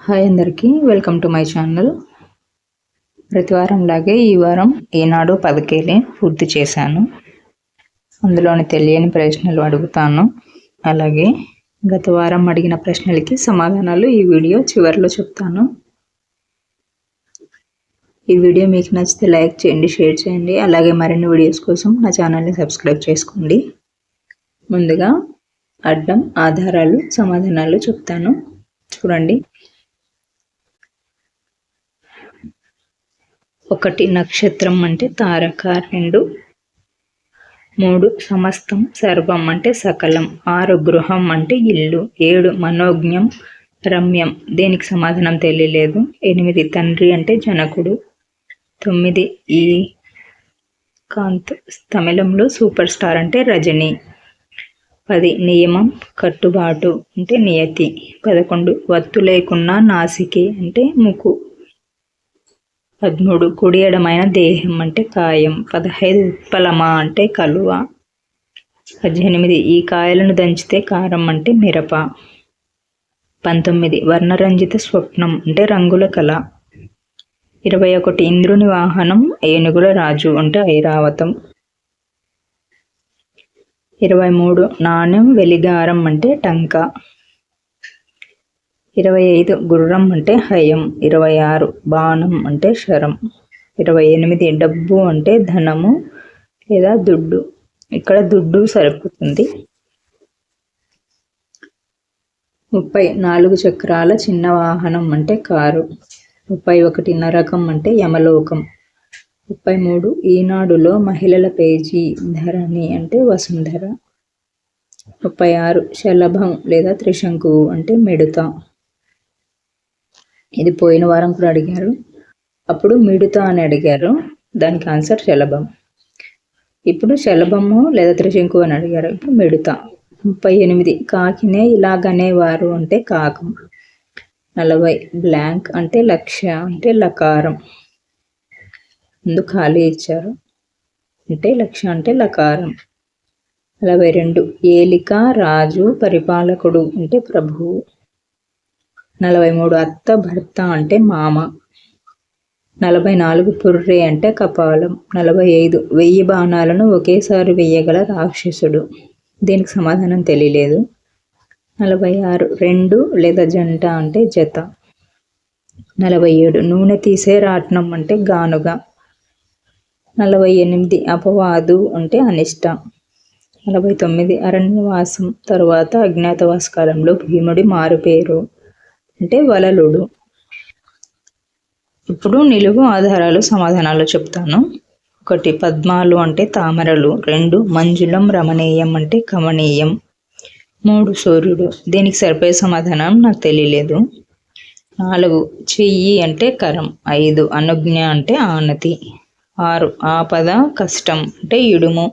Hi అందరికీ, welcome to my channel. ప్రతివారంలాగే ఈ వారం ఈనాడు పదకేలి పూర్తి చేశాను. అందులోని తెలియని ప్రశ్నలు అడుగుతాను. అలాగే గత వారం అడిగిన ప్రశ్నలకి సమాధానాలు ఈ వీడియో చివరిలో చెప్తాను. ఈ వీడియో మీకు నచ్చితే లైక్ చేయండి, షేర్ చేయండి. అలాగే మరిన్ని వీడియోస్ కోసం నా ఛానల్ని సబ్స్క్రైబ్ చేసుకోండి. ముందుగా అడ్డం, ఆధారాలు, సమాధానాలు చెప్తాను, చూడండి. 1 నక్షత్రం అంటే తారక. 2 3 సమస్తం సర్వం అంటే సకలం. 6 గృహం అంటే ఇల్లు. 7 మనోజ్ఞం రమ్యం. దేనికి సమాధానం తెలియలేదు. 8 తండ్రి అంటే జనకుడు. 9 ఈ కాంత్ తమిళంలో సూపర్ స్టార్ అంటే రజని. 10 నియమం కట్టుబాటు అంటే నియతి. 11 వత్తు లేకున్నా నాసికి అంటే ముక్కు. 13 కుడి ఎడమైన దేహం అంటే కాయం. 15 ఉత్పలమ అంటే కలువ. 18 ఈ కాయలను దంచితే కారం అంటే మిరప. 19 వర్ణరంజిత స్వప్నం అంటే రంగుల కళ. 21 ఇంద్రుని వాహనం ఏనుగుల రాజు అంటే ఐరావతం. 23 నాణ్యం వెలిగారం అంటే టంక. 25 గుర్రం అంటే హయం. 26 బాణం అంటే శరం. 28 డబ్బు అంటే ధనము లేదా దుడ్డు. ఇక్కడ దుడ్డు సరిపోతుంది. 30 4 చక్రాల చిన్న వాహనం అంటే కారు. 31 నరకం అంటే యమలోకం. 33 ఈనాడులో మహిళల పేజీ ధరణి అంటే వసుంధర. 36 శలభం లేదా త్రిశంకువు అంటే మిడుత. ఇది పోయిన వారం కూడా అడిగారు. అప్పుడు మిడుత అని అడిగారు, దానికి ఆన్సర్ శలభం. ఇప్పుడు శలభము లేదా త్రిశంకు అని అడిగారు, ఇప్పుడు మిడుత. 38 కాకినే ఇలాగనేవారు అంటే కాకం. 40 బ్లాంక్ అంటే లక్ష్య అంటే లకారం. ముందు ఖాళీ ఇచ్చారు అంటే లక్ష్య అంటే లకారం. 42 ఏలిక రాజు పరిపాలకుడు అంటే ప్రభువు. 43 అత్త భర్త అంటే మామ. 44 పుర్రె అంటే కపాలం. 45 1000 బాణాలను ఒకేసారి వెయ్యగల రాక్షసుడు. దీనికి సమాధానం తెలియలేదు. 46 రెండు లేదా జంట అంటే జత. 47 నూనె తీసే రాట్నం అంటే గానుగ. 48 అపవాదు అంటే అనిష్ట. 49 అరణ్యవాసం తరువాత అజ్ఞాతవాస కాలంలో భీముడి మారుపేరు అంటే వలలుడు. ఇప్పుడు నిలువు ఆధారాలు సమాధానాలు చెప్తాను. 1 పద్మాలు అంటే తామరలు. 2 మంజులం రమణీయం అంటే కమనీయం. 3 సూర్యుడు. దీనికి సరిపోయే సమాధానం నాకు తెలియలేదు. 4 చెయ్యి అంటే కరం. 5 అనుజ్ఞ అంటే ఆనతి. 6 ఆపద కష్టం అంటే ఇడుము.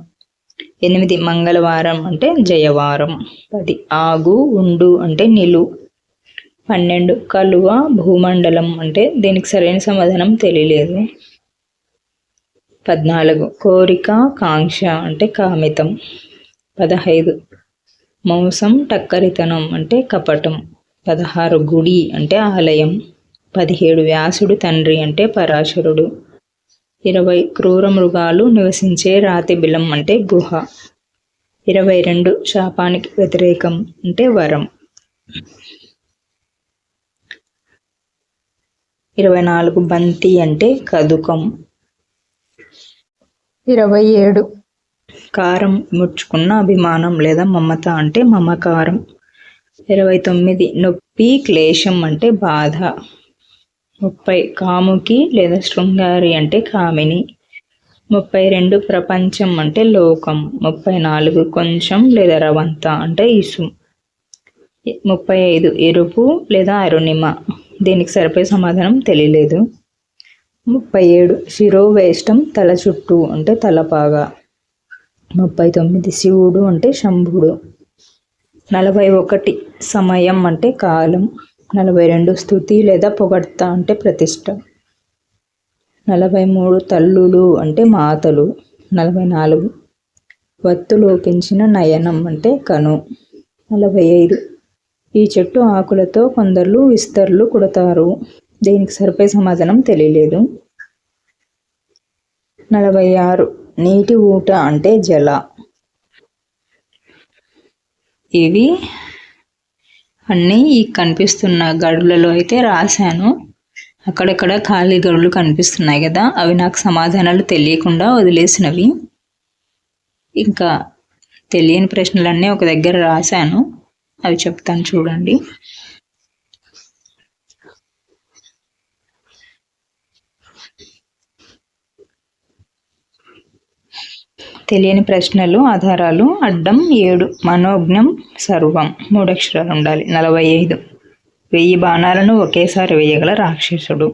8 మంగళవారం అంటే జయవారం. 10 ఆగు ఉండు అంటే నిలు. 12 కలువ భూమండలం అంటే దీనికి సరైన సమాధానం తెలియలేదు. 14 కోరిక కాంక్ష అంటే కామితం. 15 మోసం టక్కరితనం అంటే కపటం. 16 గుడి అంటే ఆలయం. 17 వ్యాసుడు తండ్రి అంటే పరాశరుడు. 20 క్రూర మృగాలు నివసించే రాతి బిలం అంటే గుహ. 22 శాపానికి వ్యతిరేకం అంటే వరం. 24 బంతి అంటే కదుకం. 27 కారం ముడుచుకున్న అభిమానం లేదా మమత అంటే మమకారం. 29 నొప్పి క్లేశం అంటే బాధ. 30 కాముకి లేదా శృంగారి అంటే కామిని. 32 ప్రపంచం అంటే లోకం. 34 కొంచెం లేదా రవంత అంటే ఇసు. 35 ఎరుపు లేదా అరుణిమ. దీనికి సరిపోయే సమాధానం తెలియలేదు. 37 శిరోవేష్టం తల చుట్టూ అంటే తలపాగా. 39 శివుడు అంటే శంభుడు. 41 సమయం అంటే కాలం. 42 స్తుతి లేదా పొగడ్త అంటే ప్రతిష్ట. 43 తల్లులు అంటే మాతలు. 44 వత్తు లోపించిన నయనం అంటే కను. 45 ఈ చెట్టు ఆకులతో కొందరు విస్తర్లు కుడతారు. దీనికి సరిపోయే సమాధానం తెలియలేదు. 46 నీటి ఊట అంటే జల. ఇవి అన్నీ ఈ కనిపిస్తున్న గడులలో అయితే రాశాను. అక్కడక్కడ ఖాళీ గడులు కనిపిస్తున్నాయి కదా, అవి నాకు సమాధానాలు తెలియకుండా వదిలేసినవి. ఇంకా తెలియని ప్రశ్నలన్నీ ఒక దగ్గర రాశాను, అవి చెప్తాను చూడండి. తెలియని ప్రశ్నలు ఆధారాలు. అడ్డం 7, మనోజ్ఞం సర్వం 3 అక్షరాలు ఉండాలి. 45 1000 బాణాలను ఒకేసారి వేయగల రాక్షసుడు.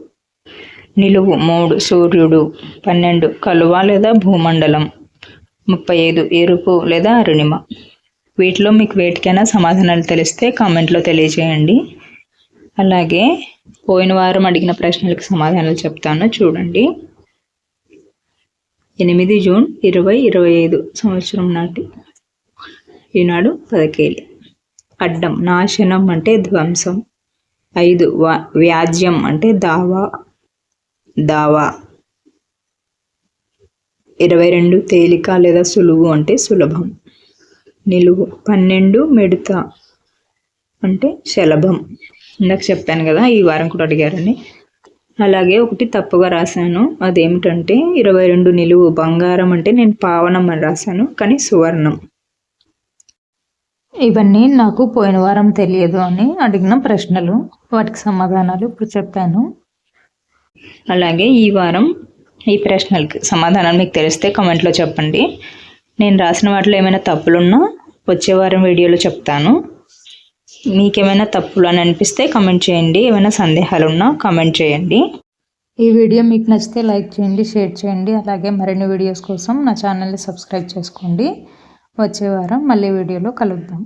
నిలువు 3 సూర్యుడు. 12 కలువ లేదా భూమండలం. 35 ఎరుపు లేదా అరుణిమ. వీటిలో మీకు వేటికైనా సమాధానాలు తెలిస్తే కామెంట్లో తెలియజేయండి. అలాగే పోయిన వారం అడిగిన ప్రశ్నలకు సమాధానాలు చెప్తాను చూడండి. 8 జూన్ 2025 సంవత్సరం నాటి ఈనాడు 10 అడ్డం నాశనం అంటే ధ్వంసం. 5 వ్యాజ్యం అంటే దావా. 22 తేలిక లేదా సులువు అంటే సులభం. నిలువు 12 మిడత అంటే శలభం. ఇందాక చెప్పాను కదా, ఈ వారం కూడా అడిగారని. అలాగే ఒకటి తప్పుగా రాశాను, అదేమిటంటే 22 నిలువు బంగారం అంటే నేను పావనం అని రాశాను, కానీ సువర్ణం. ఇవన్నీ నాకు పోయిన వారం తెలియదు అని అడిగిన ప్రశ్నలు, వాటికి సమాధానాలు ఇప్పుడు చెప్పాను. అలాగే ఈ వారం ఈ ప్రశ్నలకి సమాధానాలు మీకు తెలిస్తే కామెంట్లో చెప్పండి. నేను రాసిన వాటిలో ఏమైనా తప్పులున్నా వచ్చే వారం వీడియోలో చెప్తాను. మీకేమైనా తప్పులు అని అనిపిస్తే కామెంట్ చేయండి. ఏమైనా సందేహాలు ఉన్నా కామెంట్ చేయండి. ఈ వీడియో మీకు నచ్చితే లైక్ చేయండి, షేర్ చేయండి. అలాగే మరిన్ని వీడియోస్ కోసం నా ఛానల్ని సబ్స్క్రైబ్ చేసుకోండి. వచ్చే వారం మళ్ళీ వీడియోలో కలుద్దాం.